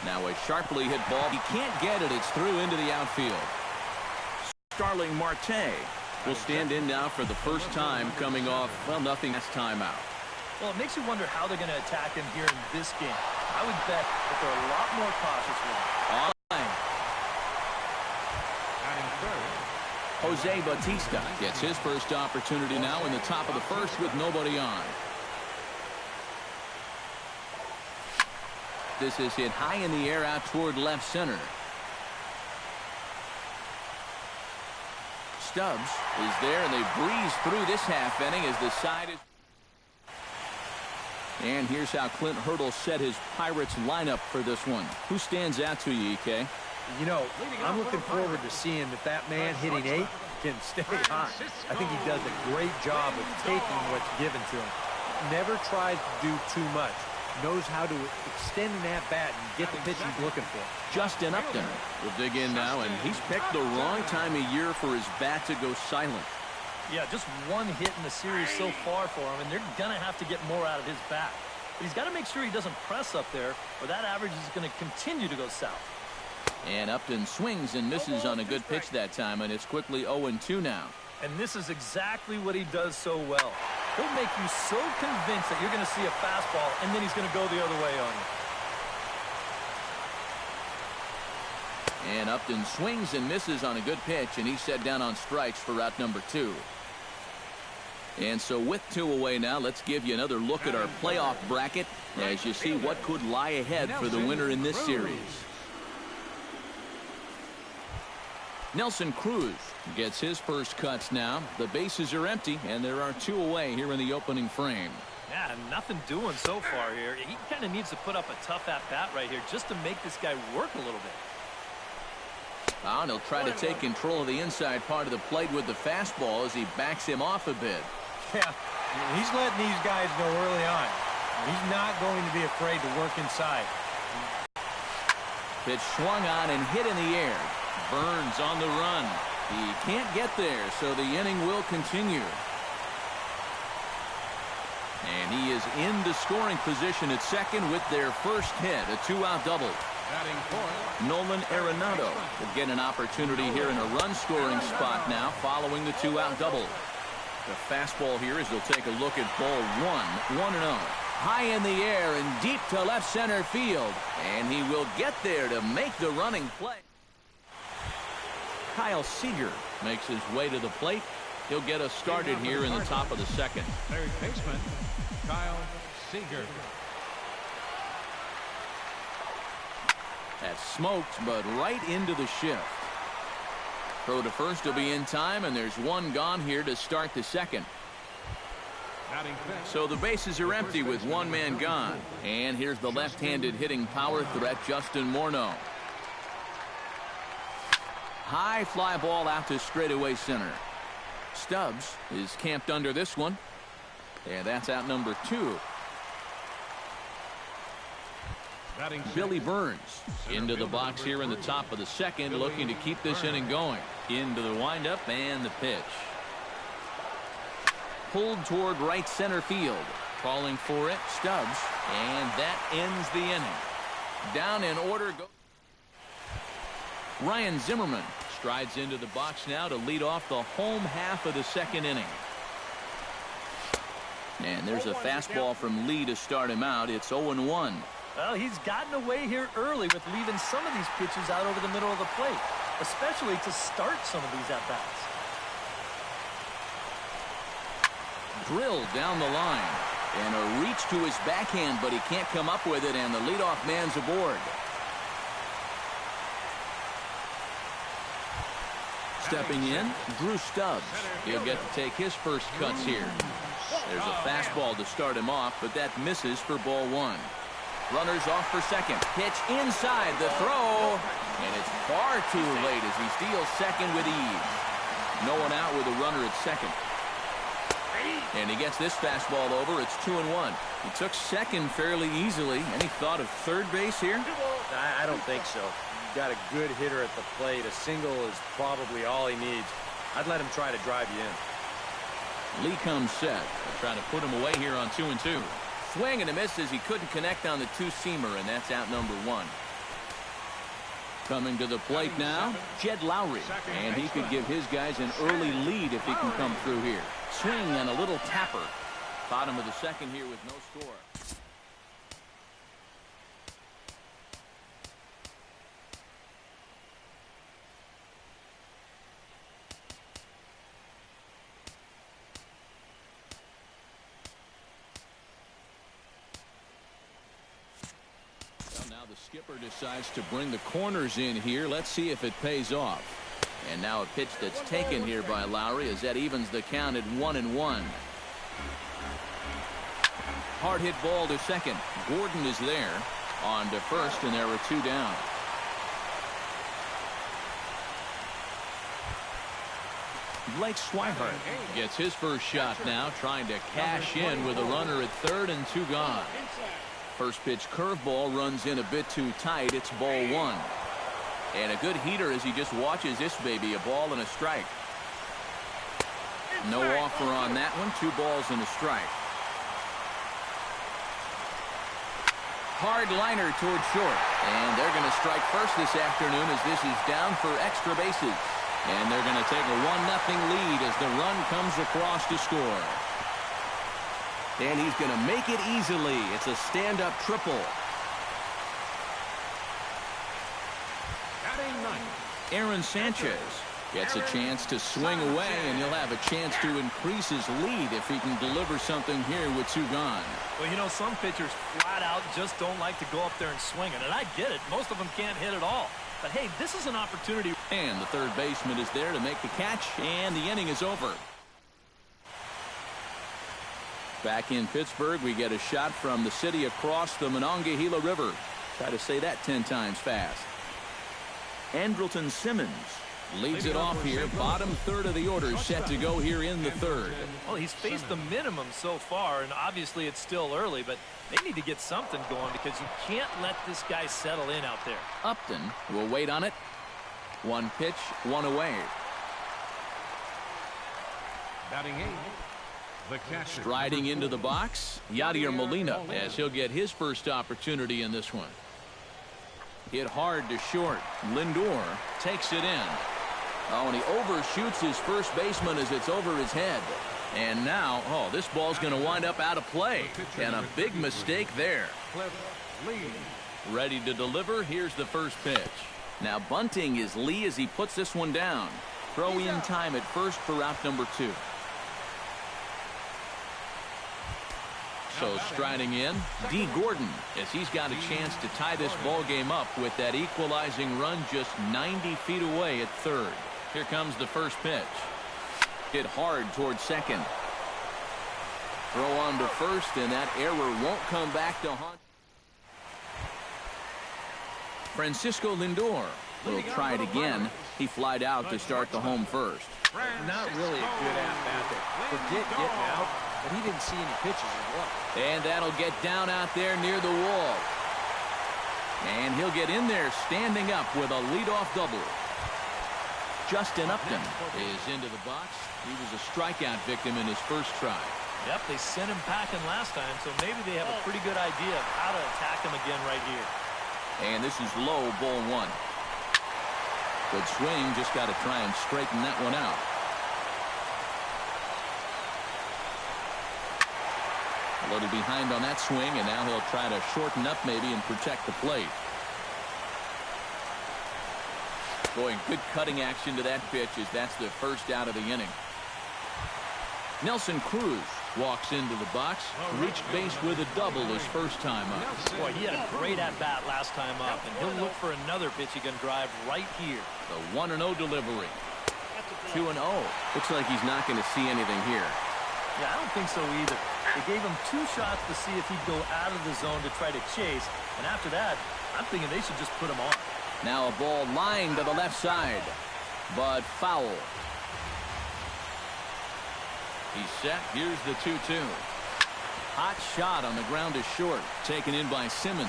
Now a sharply hit ball. He can't get it. It's through into the outfield. Starling Marte will stand in now for the first time coming off, well, nothing last time out. Well, it makes you wonder how they're going to attack him here in this game. I would bet that they're a lot more cautious with him. Jose Bautista gets his first opportunity now in the top of the first with nobody on. This is hit high in the air out toward left center. Stubbs is there, and they breeze through this half inning as the side is. And here's how Clint Hurdle set his Pirates lineup for this one. Who stands out to you, EK? You know, I'm looking forward to seeing if that man hitting 8 can stay hot. I think he does a great job of taking what's given to him. Never tries to do too much. Knows how to extend an at-bat and get the pitch he's looking for. Justin Upton will dig in now, and he's picked the wrong time of year for his bat to go silent. Yeah, just one hit in the series so far for him, and they're going to have to get more out of his bat. But he's got to make sure he doesn't press up there, or that average is going to continue to go south. And Upton swings and misses on a good pitch that time, and it's quickly 0-2 now. And this is exactly what he does so well. He'll make you so convinced that you're going to see a fastball, and then he's going to go the other way on you. And Upton swings and misses on a good pitch, and he's set down on strikes for route number 2. And so with 2 away now, let's give you another look at our playoff bracket as you see what could lie ahead for the winner in this series. Nelson Cruz gets his first cuts now. The bases are empty, and there are 2 away here in the opening frame. Yeah, nothing doing so far here. He kind of needs to put up a tough at-bat right here just to make this guy work a little bit. And he'll try to take control of the inside part of the plate with the fastball as he backs him off a bit. Yeah, he's letting these guys know early on. He's not going to be afraid to work inside. Pitch swung on and hit in the air. Burns on the run. He can't get there, so the inning will continue. And he is into scoring position at second with their first hit, a 2-out double. Nolan Arenado will get an opportunity here in a run-scoring spot now following the 2-out double. The fastball here as they'll take a look at ball 1, 1-0. High in the air and deep to left center field. And he will get there to make the running play. Kyle Seager makes his way to the plate. He'll get us started here in the top of the second. Third baseman, Kyle Seager. That's smoked, but right into the shift. Throw to first will be in time, and there's 1 gone here to start the second. So the bases are empty with 1 man gone. And here's the left-handed hitting power threat, Justin Morneau. High fly ball out to straightaway center. Stubbs is camped under this one. And that's out number 2. Billy Burns into the box here in the top of the second, looking to keep this inning going. Into the windup and the pitch. Pulled toward right center field. Calling for it, Stubbs. And that ends the inning. Down in order goes Ryan Zimmerman. Strides into the box now to lead off the home half of the second inning. And there's a fastball from Lee to start him out. It's 0-1. Well, he's gotten away here early with leaving some of these pitches out over the middle of the plate, especially to start some of these at-bats. Drilled down the line. And a reach to his backhand, but he can't come up with it, and the leadoff man's aboard. Stepping in, Drew Stubbs. He'll get to take his first cuts here. There's a fastball to start him off, but that misses for ball 1. Runners off for second. Pitch inside the throw. And it's far too late as he steals second with ease. No one out with a runner at second. And he gets this fastball over. It's 2-1. He took second fairly easily. Any thought of third base here? I don't think so. You've got a good hitter at the plate. A single is probably all he needs. I'd let him try to drive you in. Lee comes set. They'll try to put him away here on 2-2. Swing and a miss as he couldn't connect on the 2-seamer, and that's out number 1. Coming to the plate now, Jed Lowry. And he could give his guys an early lead if he can come through here. Swing and a little tapper. Bottom of the second here with no score. Now the skipper decides to bring the corners in here. Let's see if it pays off. And now a pitch that's taken here by Lowry as that evens the count at 1-1. Hard hit ball to second. Gordon is there on to first, and there are 2 down. Blake Swihart gets his first shot now, trying to cash in with a runner at third and 2 gone. First pitch curveball runs in a bit too tight. It's ball 1. And a good heater as he just watches this baby. A ball and a strike. No offer on that one. 2 balls and a strike. Hard liner towards short. And they're going to strike first this afternoon as this is down for extra bases. And they're going to take a 1-0 lead as the run comes across to score. And he's going to make it easily. It's a stand-up triple. Aaron Sanchez gets a chance to swing away, and he'll have a chance to increase his lead if he can deliver something here with 2 gone. Well, you know, some pitchers flat out just don't like to go up there and swing it, and I get it. Most of them can't hit at all. But, hey, this is an opportunity. And the third baseman is there to make the catch, and the inning is over. Back in Pittsburgh, we get a shot from the city across the Monongahela River. Try to say that 10 times fast. Andrelton Simmons leads it off here. Bottom third of the order set to go here in the third. Well, he's faced the minimum so far, and obviously it's still early, but they need to get something going because you can't let this guy settle in out there. Upton will wait on it. 1 pitch, 1 away. Batting 8. The catcher. Striding into the box, Yadier Molina, as he'll get his first opportunity in this one. Hit hard to short. Lindor takes it in. Oh, and he overshoots his first baseman as it's over his head. And now, oh, this ball's going to wind up out of play. And a big mistake there. Ready to deliver. Here's the first pitch. Now bunting is Lee as he puts this one down. Throw in time at first for out number 2. So striding in, D. Gordon, as he's got a chance to tie this ball game up with that equalizing run just 90 feet away at third. Here comes the first pitch. Hit hard towards second. Throw on to first, and that error won't come back to haunt. Francisco Lindor will try it again. He flied out to start the home first. Not really a good at-bat there. Forget getting out, but he didn't see any pitches as well. And that'll get down out there near the wall. And he'll get in there standing up with a leadoff double. Justin Upton is into the box. He was a strikeout victim in his first try. Yep, they sent him packing last time, so maybe they have a pretty good idea of how to attack him again right here. And this is low, ball 1. Good swing, just got to try and straighten that one out. A little behind on that swing, and now he'll try to shorten up maybe and protect the plate. Boy, good cutting action to that pitch as that's the first out of the inning. Nelson Cruz walks into the box, reached base with a double his first time up. Boy, he had a great at-bat last time up, and he'll look for another pitch he can drive right here. The 1-0 delivery. 2-0. Looks like he's not going to see anything here. Yeah, I don't think so either. They gave him 2 shots to see if he'd go out of the zone to try to chase, and after that, I'm thinking they should just put him on. Now a ball lined to the left side, but foul. He's set. Here's the 2-2. Hot shot on the ground is short. Taken in by Simmons.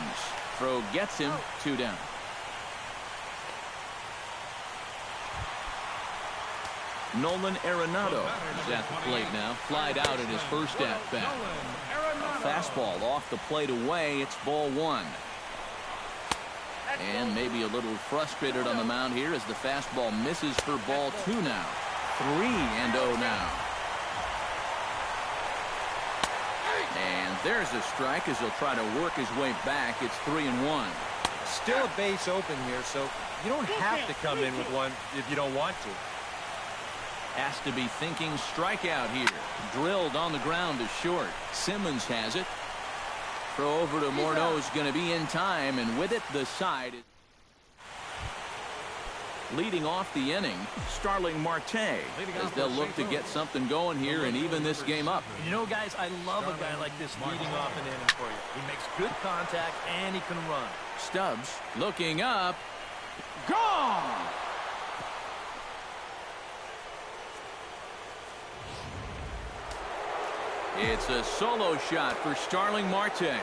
Throw gets him. 2 down. Nolan Arenado is at the plate now. Flied out at his first at-bat. Fastball off the plate away. It's ball 1. And maybe a little frustrated on the mound here as the fastball misses for ball 2 now. 3-0 now. And there's a strike as he'll try to work his way back. It's 3-1. Still a base open here, so you don't have to come in with one if you don't want to. Has to be thinking strikeout here. Drilled on the ground to short. Simmons has it. Throw over to Morneau is going to be in time, and with it, the side. Leading off the inning, Starling Marte, as they'll look to get something going here and even this game up. You know, guys, I love a guy like this leading off an inning for you. He makes good contact, and he can run. Stubbs looking up. Gone! It's a solo shot for Starling Marte.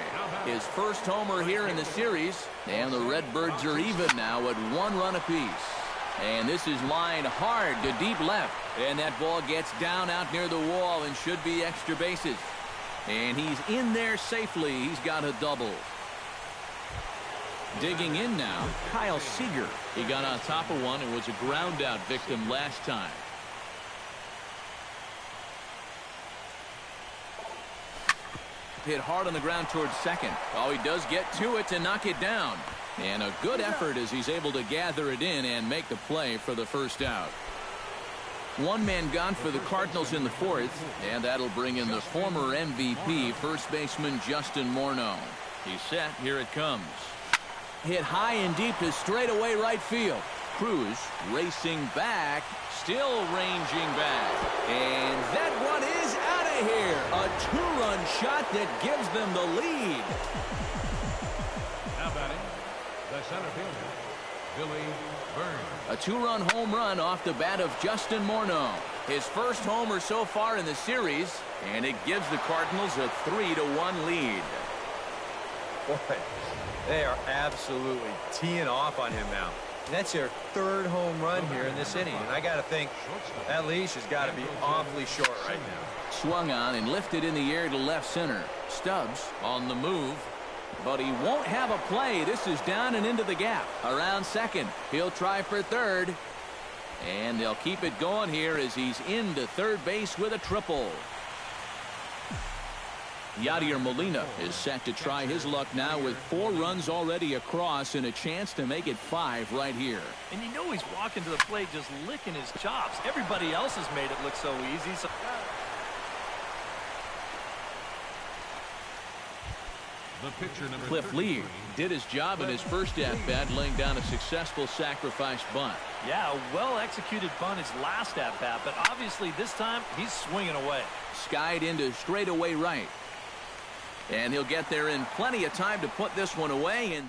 His first homer here in the series. And the Redbirds are even now at 1 run apiece. And this is lined hard to deep left. And that ball gets down out near the wall and should be extra bases. And he's in there safely. He's got a double. Digging in now, Kyle Seager. He got on top of one and was a ground out victim last time. Hit hard on the ground towards second. Oh, he does get to it to knock it down. And a good effort as he's able to gather it in and make the play for the first out. One man gone for the Cardinals in the 4th, and that'll bring in the former MVP, first baseman Justin Morneau. He's set. Here it comes. Hit high and deep to straightaway right field. Cruz racing back, still ranging back. And that one is out of here. A 2-run shot that gives them the lead. Now batting, the center fielder, Billy Burns. A 2-run home run off the bat of Justin Morneau. His first homer so far in the series, and it gives the Cardinals a 3-1 lead. Boy, they are absolutely teeing off on him now. That's their 3rd home run here in this inning, and I got to think that leash has got to be awfully short right now. Swung on and lifted in the air to left center. Stubbs on the move, but he won't have a play. This is down and into the gap. Around second. He'll try for third, and they'll keep it going here as he's into third base with a triple. Yadier Molina is set to try his luck now with 4 runs already across and a chance to make it 5 right here. And you know he's walking to the plate just licking his chops. Everybody else has made it look so easy. So The pitcher, number Cliff Lee did his job in his first at-bat, laying down a successful sacrifice bunt. yeah, a well-executed bunt his last at-bat, but obviously this time he's swinging away. Skied into straightaway right. And he'll get there in plenty of time to put this one away. And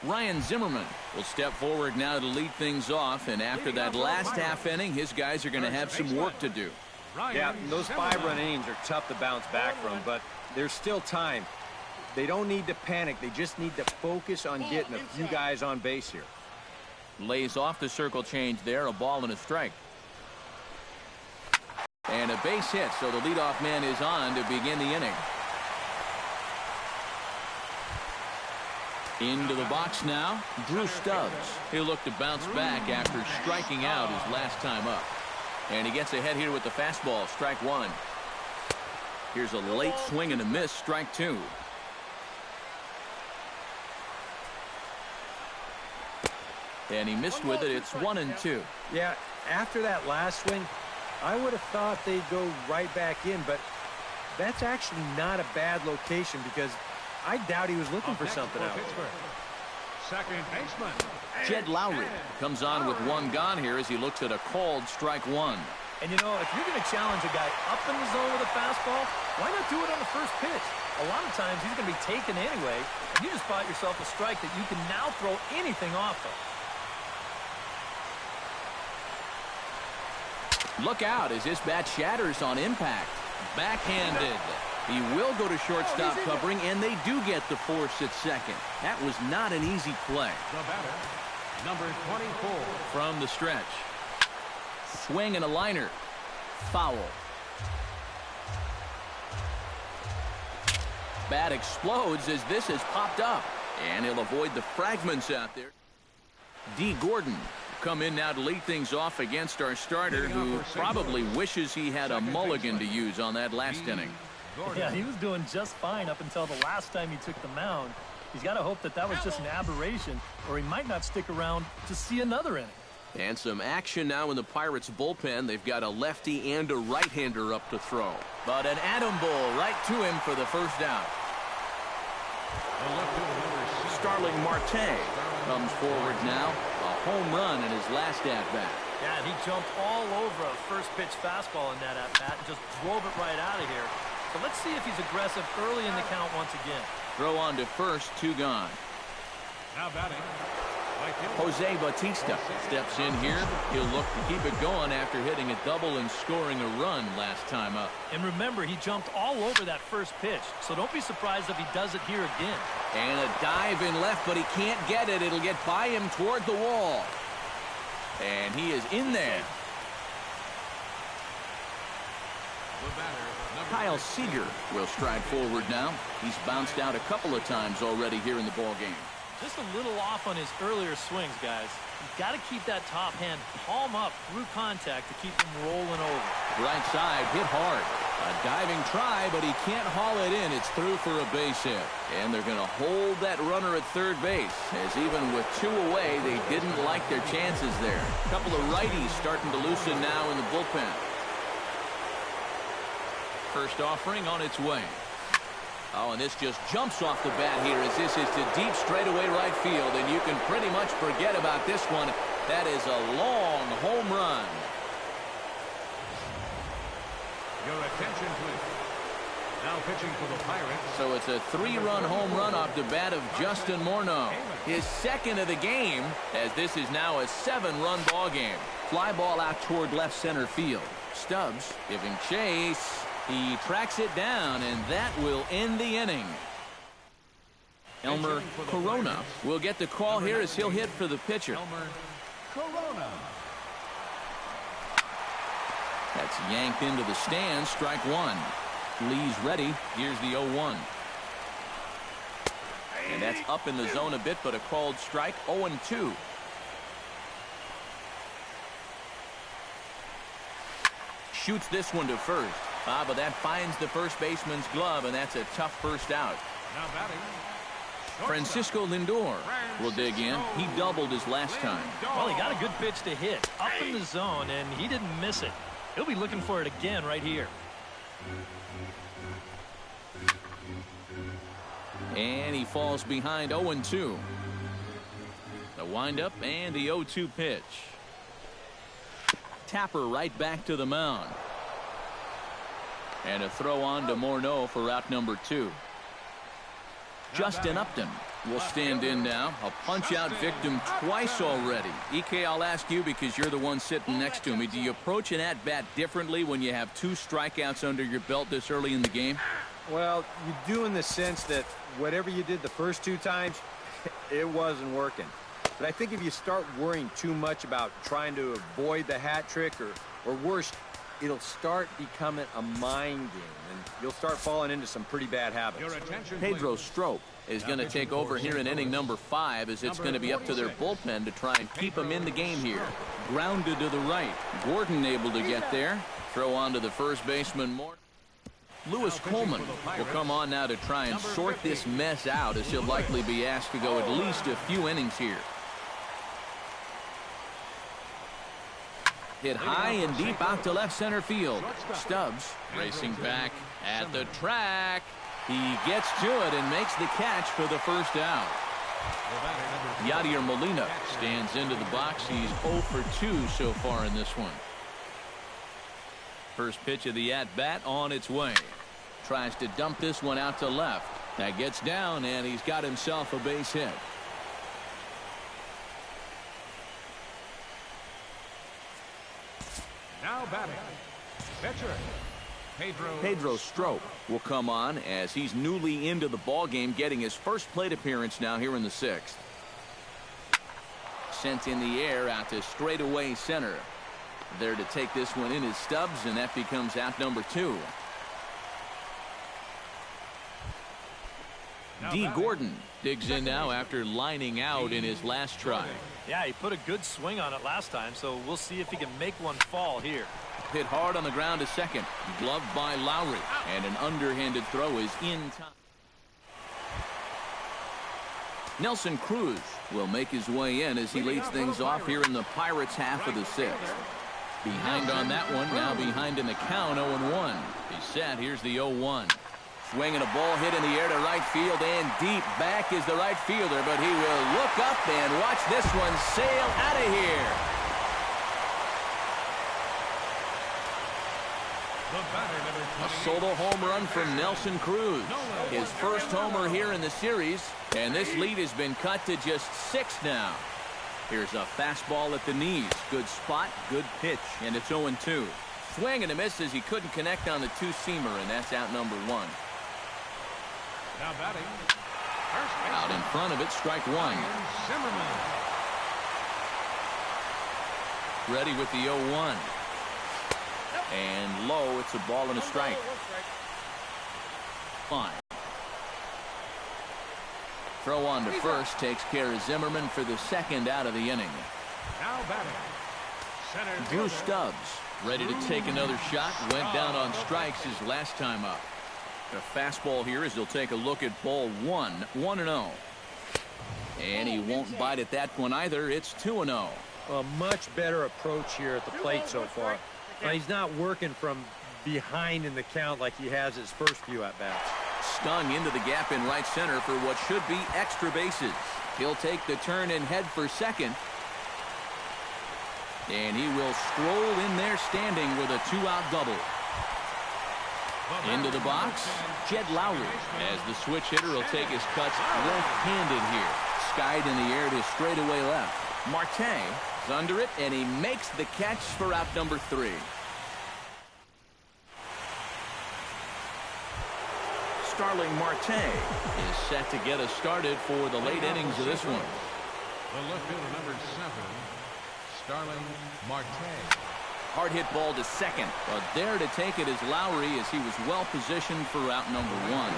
Ryan Zimmerman will step forward now to lead things off. And after that last half inning, his guys are going to have some work to do. Yeah, those 5-run innings are tough to bounce back from, but there's still time. They don't need to panic. They just need to focus on getting a few guys on base here. Lays off the circle change there. A ball and a strike. And a base hit, so the leadoff man is on to begin the inning. Into the box now, Drew Stubbs. He'll look to bounce back after striking out his last time up. And he gets ahead here with the fastball, strike 1. Here's a late swing and a miss, strike 2. And he missed with it. It's 1-2. Yeah, after that last swing, I would have thought they'd go right back in, but that's actually not a bad location because I doubt he was looking for something else. Second baseman, Jed Lowry comes on with 1 gone here as he looks at a called strike 1. And you know, if you're going to challenge a guy up in the zone with a fastball, why not do it on the first pitch? A lot of times he's going to be taken anyway, and you just bought yourself a strike that you can now throw anything off of. Look out as this bat shatters on impact. Backhanded. He will go to shortstop covering, and they do get the force at second. That was not an easy play. the batter, number 24. From the stretch. Swing and a liner. Foul. Bat explodes as this has popped up. And he'll avoid the fragments out there. D. Gordon come in now to lead things off against our starter, who probably wishes he had a mulligan to use on that last inning. Yeah, he was doing just fine up until the last time he took the mound. He's got to hope that that was just an aberration, or he might not stick around to see another inning. And some action now in the Pirates bullpen. They've got a lefty and a right-hander up to throw. But an atom ball right to him for the first out. Starling Marte comes forward now. A home run in his last at-bat. Yeah, and he jumped all over a first-pitch fastball in that at-bat and just drove it right out of here. So let's see if he's aggressive early in the count once again. Throw on to first, 2 gone. Now batting. Jose Bautista steps in here. He'll look to keep it going after hitting a double and scoring a run last time up. And remember, he jumped all over that first pitch, so don't be surprised if he does it here again. And a dive in left, but he can't get it. It'll get by him toward the wall. And he is in there. Kyle Seager will stride forward now. He's bounced out a couple of times already here in the ballgame. Just a little off on his earlier swings, guys. You've got to keep that top hand palm up through contact to keep him rolling over. Right side, hit hard. A diving try, but he can't haul it in. It's through for a base hit. And they're going to hold that runner at third base, as even with 2 away, they didn't like their chances there. A couple of righties starting to loosen now in the bullpen. First offering on its way. Oh, and this just jumps off the bat here as this is to deep straightaway right field, and you can pretty much forget about this one. That is a long home run. Your attention, please. Now pitching for the Pirates. So it's a 3-run home run off the bat of Justin Morneau. His second of the game, as this is now a 7-run ball game. Fly ball out toward left center field. Stubbs giving chase. He tracks it down, and that will end the inning. Elmer Corona will get the call here as he'll hit for the pitcher. Elmer Corona. That's yanked into the stands. Strike 1. Lee's ready. Here's the 0-1. And that's up in the zone a bit, but a called strike. 0-2. Shoots this one to first. But that finds the first baseman's glove, and that's a tough first out. Now batting. Francisco Lindor will dig in. He doubled his last time. Well, he got a good pitch to hit up in the zone, and he didn't miss it. He'll be looking for it again right here. And he falls behind 0-2. The windup and the 0-2 pitch. Tapper right back to the mound. And a throw on to Morneau for out number 2. Justin Upton will stand in now. A punch-out victim twice already. EK, I'll ask you because you're the one sitting next to me. Do you approach an at-bat differently when you have 2 strikeouts under your belt this early in the game? Well, you do in the sense that whatever you did the first 2 times, it wasn't working. But I think if you start worrying too much about trying to avoid the hat trick or worse, it'll start becoming a mind game, and you'll start falling into some pretty bad habits. Your attention, Pedro Strop is going to take over here in inning number 5, as it's going to be up to their bullpen to try and keep them in the game here. Grounded to the right. Gordon able to get there. Throw on to the first baseman, Morton. Lewis Coleman will come on now to try and sort this mess out, as he'll likely be asked to go at least a few innings here. Hit high and deep out to left center field. Stubbs racing back at the track. He gets to it and makes the catch for the first out. Yadier Molina stands into the box. He's 0 for 2 so far in this one. First pitch of the at-bat on its way. Tries to dump this one out to left. That gets down, and he's got himself a base hit. Now batting. Pitcher. Pedro Strop will come on as he's newly into the ball game, getting his first plate appearance now here in the 6th. Sent in the air out to straightaway center. There to take this one in is Stubbs, and that becomes out number 2. D. Gordon digs in now after lining out in his last try. Yeah, he put a good swing on it last time, so we'll see if he can make one fall here. Hit hard on the ground to second. Gloved by Lowry. And an underhanded throw is in time. Nelson Cruz will make his way in as he leads things off here in the Pirates' half of the sixth. Behind on that one, now behind in the count, 0-1. He's set. Here's the 0-1. Swinging a ball hit in the air to right field, and deep back is the right fielder, but he will look up and watch this one sail out of here. A solo home run from Nelson Cruz. His first homer here in the series, and this lead has been cut to just 6 now. Here's a fastball at the knees. Good spot, good pitch, and it's 0-2. Swing and a miss as he couldn't connect on the two-seamer, and that's out number 1. Now batting. Out in front of it, strike 1. Ready with the 0-1. And low, it's a ball and a strike. Fine. Throw on to first takes care of Zimmerman for the second out of the inning. Now batting. Center Drew Stubbs ready to take another shot. Went down on strikes his last time up. A fastball here as he'll take a look at ball 1. 1-0. And he won't bite at that one either. It's 2-0. A much better approach here at the plate so far. Now, he's not working from behind in the count like he has his first few at-bats. Stung into the gap in right center for what should be extra bases. He'll take the turn and head for second. And he will stroll in there standing with a 2-out double. Into the box, Jed Lowry, as the switch hitter will take his cuts left-handed here. Skied in the air to straightaway left. Marte is under it, and he makes the catch for out number 3. Starling Marte is set to get us started for the late innings of this one. The left fielder, number 7, Starling Marte. Hard hit ball to second, but there to take it is Lowry as he was well positioned for out number 1.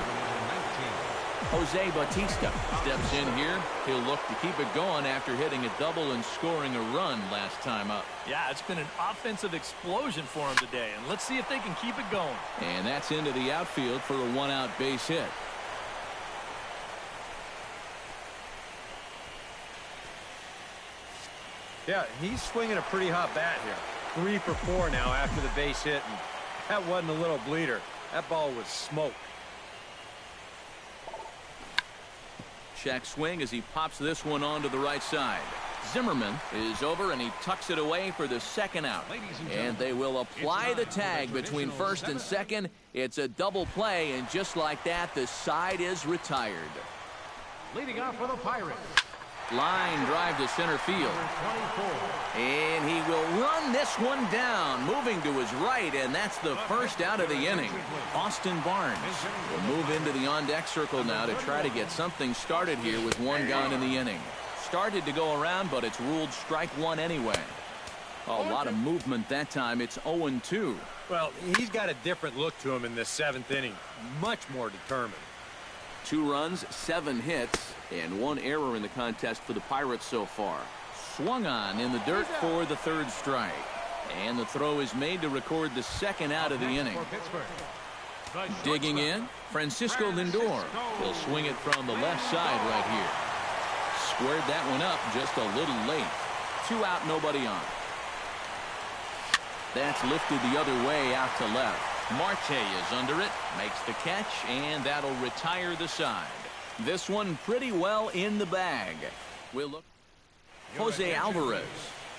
Jose Bautista steps in here. He'll look to keep it going after hitting a double and scoring a run last time up. Yeah, it's been an offensive explosion for him today, and let's see if they can keep it going. And that's into the outfield for a 1-out base hit. Yeah, he's swinging a pretty hot bat here. 3 for 4 now after the base hit, and that wasn't a little bleeder. That ball was smoke. Check swing as he pops this one onto the right side. Zimmerman is over, and he tucks it away for the second out. And they will apply the tag between first and second. It's a double play, and just like that, the side is retired. Leading off for the Pirates. Line drive to center field. And he will run this one down, moving to his right, and that's the first out of the inning. Austin Barnes will move into the on-deck circle now to try to get something started here with 1 gone in the inning. Started to go around, but it's ruled strike 1 anyway. A lot of movement that time. It's 0-2. Well, he's got a different look to him in this 7th inning. Much more determined. 2 runs, 7 hits, and 1 error in the contest for the Pirates so far. Swung on in the dirt for the 3rd strike. And the throw is made to record the second out of the inning. Digging in, Francisco Lindor will swing it from the left side right here. Squared that one up just a little late. 2 out, nobody on. That's lifted the other way out to left. Marte is under it, makes the catch, and that'll retire the side. This one pretty well in the bag. We'll look. Jose Alvarez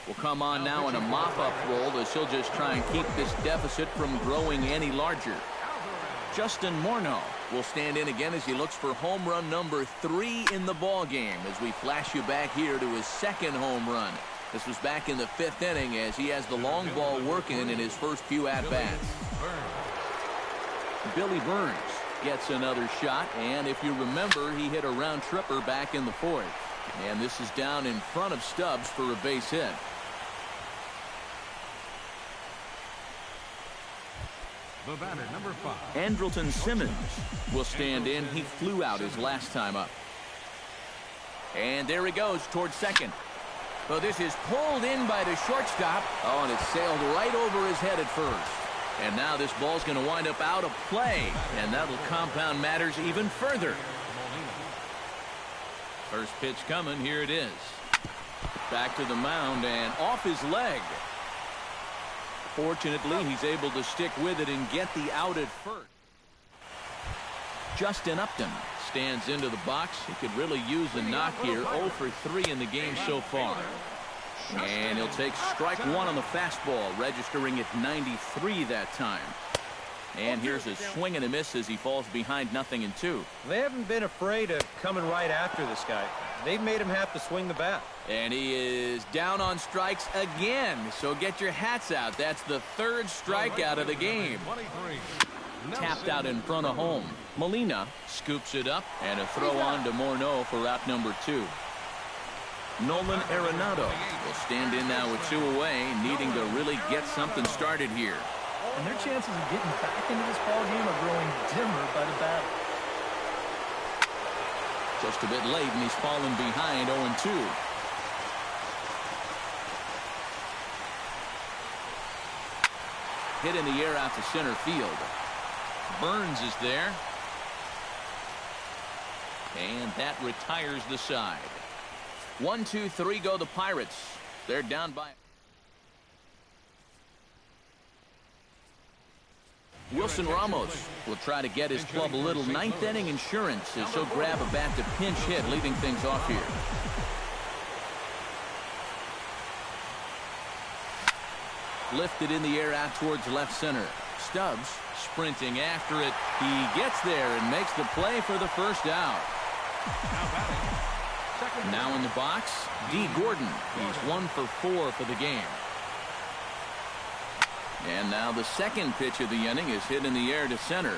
will come on now in a mop-up role as he'll just try and keep this deficit from growing any larger. Justin Morneau will stand in again as he looks for home run number 3 in the ball game as we flash you back here to his 2nd home run. This was back in the 5th inning as he has the long ball working in his first few at-bats. Billy Burns gets another shot, and if you remember, he hit a round tripper back in the 4th. And this is down in front of Stubbs for a base hit. The batter, number 5. Andrelton Simmons will stand in. He flew out his last time up. And there he goes towards second. Well, this is pulled in by the shortstop. Oh, and it sailed right over his head at first. And now this ball's going to wind up out of play, and that'll compound matters even further. First pitch coming. Here it is. Back to the mound and off his leg. Fortunately, he's able to stick with it and get the out at first. Justin Upton stands into the box. He could really use a knock here. 0 for 3 in the game so far. And he'll take strike one on the fastball, registering at 93 that time. And here's a swing and a miss as he falls behind 0-2. They haven't been afraid of coming right after this guy. They've made him have to swing the bat. And he is down on strikes again. So get your hats out. That's the third strikeout of the game. Tapped out in front of home. Molina scoops it up, and a throw on to Morneau for out number 2. Nolan Arenado will stand in now with 2 away, needing to really get something started here. And their chances of getting back into this ballgame are growing dimmer by the battle. Just a bit late, and he's fallen behind 0-2. Hit in the air out to center field. Burns is there. And that retires the side. 1, 2, 3 go the Pirates. They're down by. Wilson Ramos will try to get his club a little ninth inning insurance as he'll grab a bat to pinch hit, leading things off here. Lifted in the air out towards left center. Stubbs sprinting after it. He gets there and makes the play for the first out. Now in the box, D. Gordon. He's 1 for 4 for the game. And now the second pitch of the inning is hit in the air to center.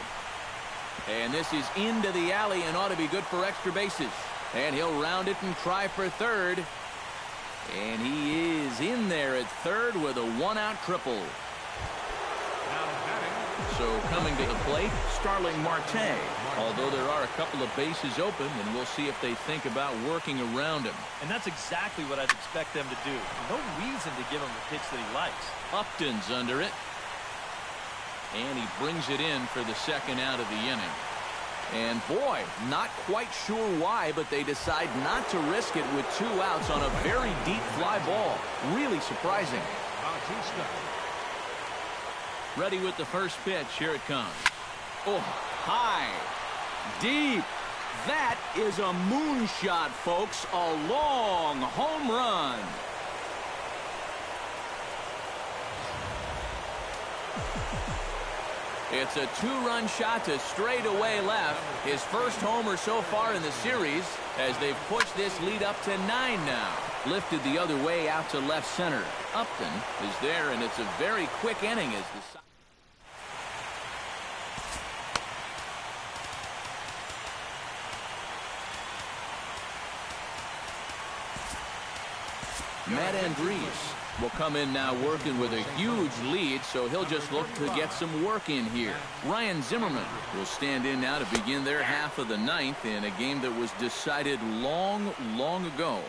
And this is into the alley and ought to be good for extra bases. And he'll round it and try for third. And he is in there at third with a 1-out triple. So coming to the plate, Starling Marte. Although there are a couple of bases open, and we'll see if they think about working around him. And that's exactly what I'd expect them to do. No reason to give him the pitch that he likes. Upton's under it. And he brings it in for the second out of the inning. And boy, not quite sure why, but they decide not to risk it with 2 outs on a very deep fly ball. Really surprising. Ready with the first pitch. Here it comes. Oh, high. Deep. That is a moonshot, folks. A long home run. It's a 2-run shot to straightaway left. His first homer so far in the series as they've pushed this lead up to 9 now. Lifted the other way out to left center. Upton is there, and it's a very quick inning as the Matt Andriese will come in now working with a huge lead, so he'll just look to get some work in here. Ryan Zimmerman will stand in now to begin their half of the 9th in a game that was decided long ago.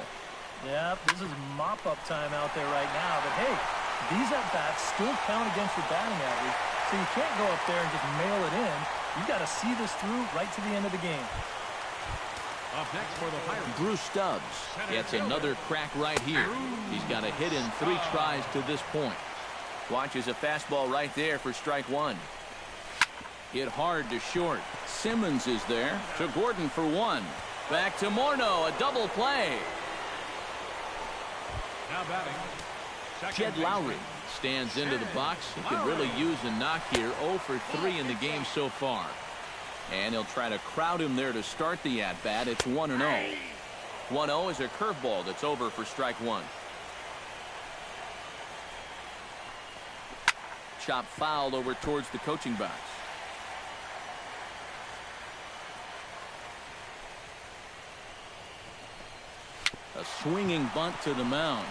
Yeah, this is mop-up time out there right now, but hey, these at-bats still count against your batting average, so you can't go up there and just mail it in. You've got to see this through right to the end of the game. Up next for the Pirates, Drew Stubbs gets another crack right here. He's got a hit in 3 tries to this point. Watches a fastball right there for strike 1. Hit hard to short. Simmons is there to Gordon for 1. Back to Morneau, a double play. now batting. Jed Lowry stands into the box. He could really use a knock here. 0 for 3 in the game so far. And he'll try to crowd him there to start the at-bat. It's 1-0. 1-0 is a curveball that's over for strike 1. Chop foul over towards the coaching box. A swinging bunt to the mound.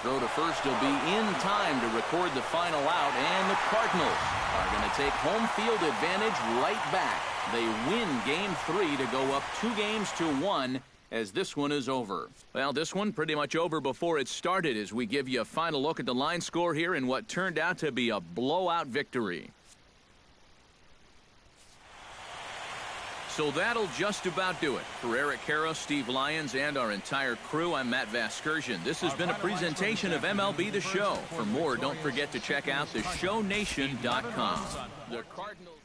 Throw to first will be in time to record the final out, and the Cardinals are going to take home field advantage right back. They win Game 3 to go up 2-1 as this one is over. Well, this one pretty much over before it started as we give you a final look at the line score here in what turned out to be a blowout victory. So that'll just about do it. For Eric Karros, Steve Lyons, and our entire crew, I'm Matt Vasgersian. This has been a presentation of MLB The Show. For more, don't forget to check out theshownation.com. The Cardinals.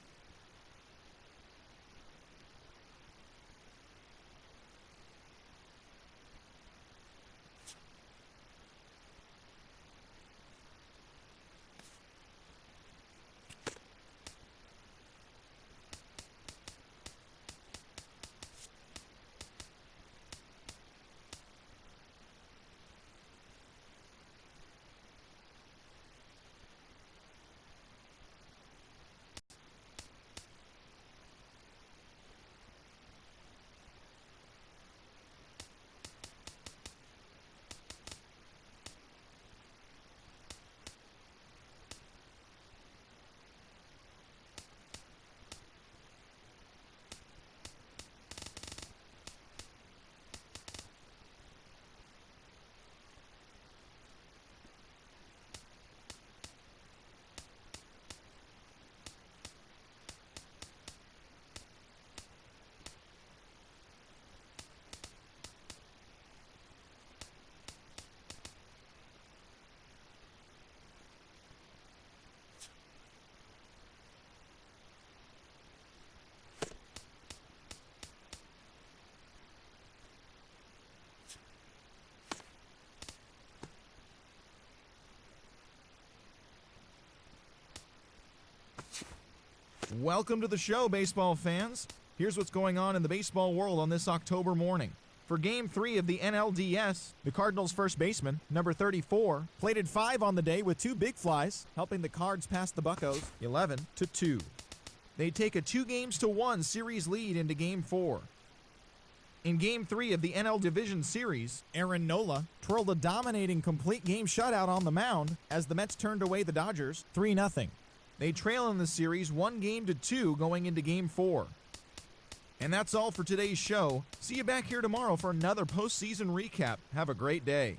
Welcome to the show, baseball fans. Here's what's going on in the baseball world on this October morning. For Game 3 of the NLDS, the Cardinals' first baseman, number 34, plated 5 on the day with 2 big flies, helping the Cards pass the Buccos 11-2. They take a 2-1 series lead into Game 4. In Game 3 of the NL Division Series, Aaron Nola twirled a dominating complete game shutout on the mound as the Mets turned away the Dodgers 3-0. They trail in the series 1-2 going into Game 4. And that's all for today's show. See you back here tomorrow for another postseason recap. Have a great day.